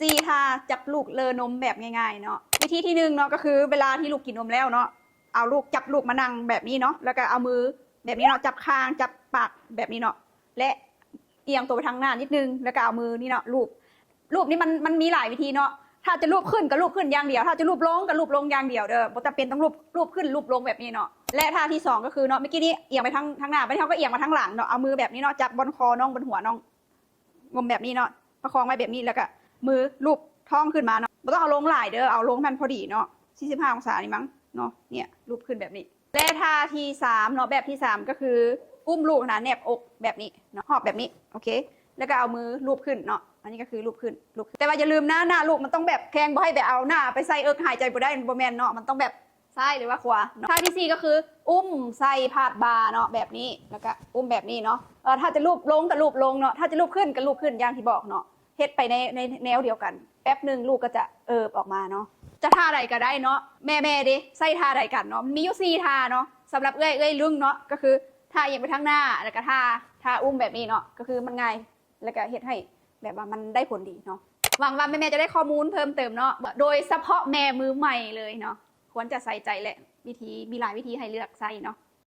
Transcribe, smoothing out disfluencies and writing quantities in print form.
ซีทาจับลูกเลอนมแบบง่ายๆเนาะวิธีที่หนึ่งเนาะก็คือเวลาที่ลูกกินนมแล้วเนาะเอาลูกจับลูกมานั่งแบบนี้เนาะแล้วก็เอามือแบบนี้เนาะจับคางจับปากแบบนี้เนาะและเอียงตัวไปทางหน้านิดนึงแล้วก็เอามือนี่เนาะรูปนี่มันมีหลายวิธีเนาะถ้าจะรูปขึ้นก็รูปขึ้นอย่างเดียวถ้าจะรูปลงก็รูปลงอย่างเดียวเด้อบ่จำเป็นต้องรูปขึ้นรูปลงแบบนี้เนาะและท่าที่สองก็คือเนาะเมื่อกี้นี้เอียงไปทางหน้าไปเขาก็เอียงมาทางหลังเนาะเอามือแบบนี้เนาะจับบนคอน้องบนหัวน้องงมแบบนี้เนาะประคองไว้แบบนี้แล้วก็มือรูปท้องขึ้นมาเนาะไม่ต้องเอาลงหลายเด้อเอาลงมันพอดีเนาะ45องศานี่มั้งเนาะเนี่ยรูปขึ้นแบบนี้และท่าที่3เนาะแบบที่3ก็คืออุ้มลูกนะแนบอกแบบนี้เนาะหอบแบบนี้โอเคแล้วก็เอามือรูปขึ้นเนาะอันนี้ก็คือรูปขึ้นแต่ว่าอย่าลืมนะหน้าลูกมันต้องแบบแข็งบ่ให้ไปเอาหน้าไปใส่หายใจบ่ได้บ่แม่นเนาะมันต้องแบบซ้ายหรือว่าขวาท่าที่4ก็คืออุ้มใส่พาดบ่าเนาะแบบนี้แล้วก็อุ้มแบบนี้เนาะถ้าจะรูปลงก็รูปลงเนาะถ้าจะรูปขึ้นก็รูปขึ้นอย่างที่บอกเนาะเฮ็ดไปในแนวเดียวกันแป๊บนึงลูกก็จะออกมาเนาะจะท่าใดก็ได้เนาะแม่เด้ใส่ท่าใดกันเนาะมีอยู่4ท่าเนาะสำหรับเอ้ยลุงเนาะก็คือท่าเอียงไปทางหน้าแล้วก็ท่าอุ้มแบบนี้เนาะก็คือมันง่ายแล้วก็เฮ็ดให้แบบว่ามันได้ผลดีเนาะหวังว่าแม่จะได้ข้อมูลเพิ่มเติมเนาะโดยเฉพาะแม่มือใหม่เลยเนาะควรจะใส่ใจแหละมีหลายวิธีให้เลือกใส่เนาะ